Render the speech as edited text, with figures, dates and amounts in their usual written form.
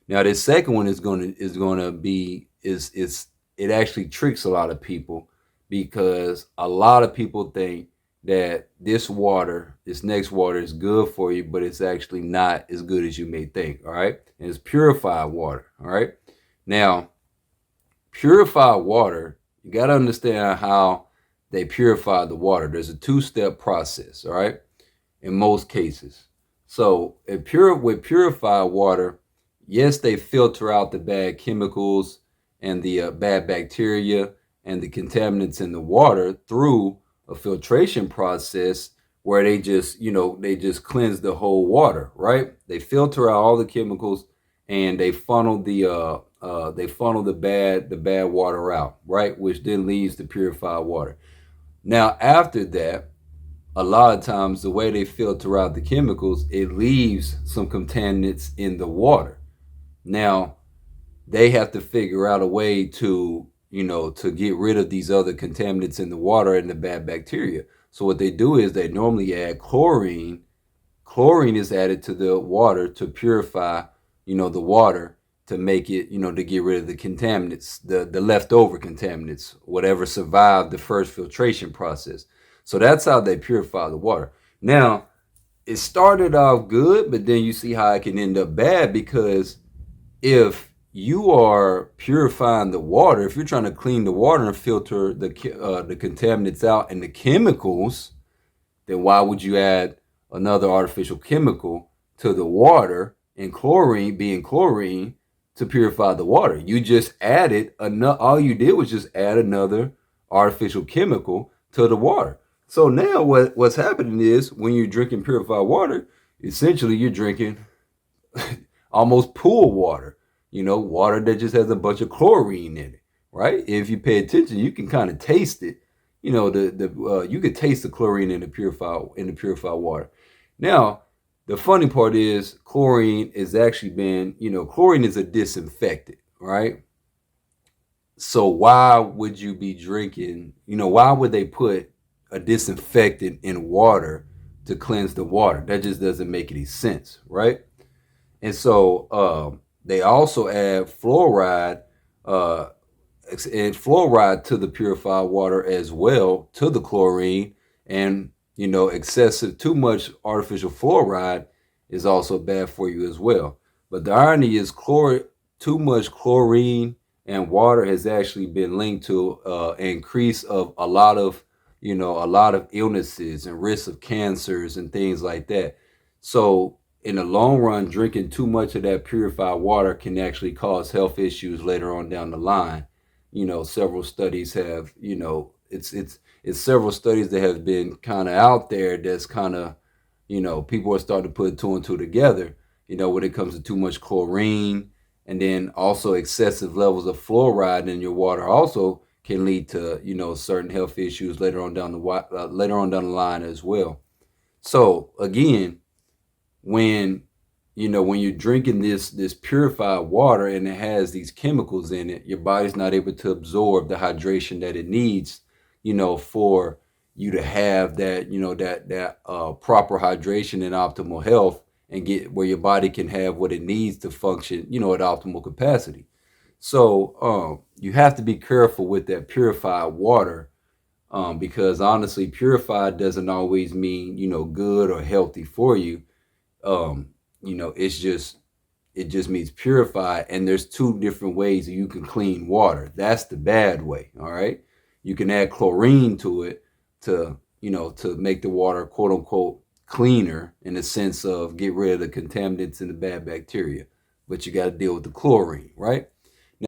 Now this second one is gonna be is it actually tricks a lot of people because a lot of people think that this next water is good for you, but it's actually not as good as you may think. All right, and it's purified water. All right, now purified water, you got to understand how they purify the water. There's a two-step process. All right, in most cases. So with purified water, yes, they filter out the bad chemicals and the bad bacteria and the contaminants in the water through a filtration process where they just cleanse the whole water, right? They filter out all the chemicals and they funnel the bad water out, right? Which then leaves the purified water. Now after that, a lot of times the way they filter out the chemicals, it leaves some contaminants in the water. Now they have to figure out a way to, to get rid of these other contaminants in the water and the bad bacteria. So what they do is they normally add chlorine. Chlorine is added to the water to purify, the water to make it, to get rid of the contaminants, the leftover contaminants, whatever survived the first filtration process. So that's how they purify the water. Now, it started off good, but then you see how it can end up bad because if you are purifying the water, if you're trying to clean the water and filter the contaminants out and the chemicals, then why would you add another artificial chemical to the water and chlorine being chlorine to purify the water? You just added another, all you did was just add another artificial chemical to the water. So now what's happening is when you're drinking purified water, essentially you're drinking almost pool water, water that just has a bunch of chlorine in it, right? If you pay attention, you can kind of taste it. You could taste the chlorine in the purified water. Now, the funny part is chlorine is actually been, chlorine is a disinfectant, right? So why would you be drinking, why would they put a disinfectant in water to cleanse the water? That just doesn't make any sense, right? And so they also add uh, fluoride to the purified water as well, to the chlorine. And, too much artificial fluoride is also bad for you as well. But the irony is too much chlorine and water has actually been linked to an increase of a lot of illnesses and risks of cancers and things like that. So in the long run, drinking too much of that purified water can actually cause health issues later on down the line. Several studies have, it's several studies that have been kind of out there that's kind of, people are starting to put two and two together, when it comes to too much chlorine and then also excessive levels of fluoride in your water also can lead to, certain health issues later on down the line as well. So again, when when you're drinking this purified water and it has these chemicals in it, your body's not able to absorb the hydration that it needs, for you to have that, proper hydration and optimal health and get where your body can have what it needs to function, at optimal capacity. So you have to be careful with that purified water, because honestly, purified doesn't always mean, good or healthy for you. um it just means purified, and there's two different ways that you can clean water. That's the bad way. All right, you can add chlorine to it to make the water quote unquote cleaner, in the sense of get rid of the contaminants and the bad bacteria, but you got to deal with the chlorine, right?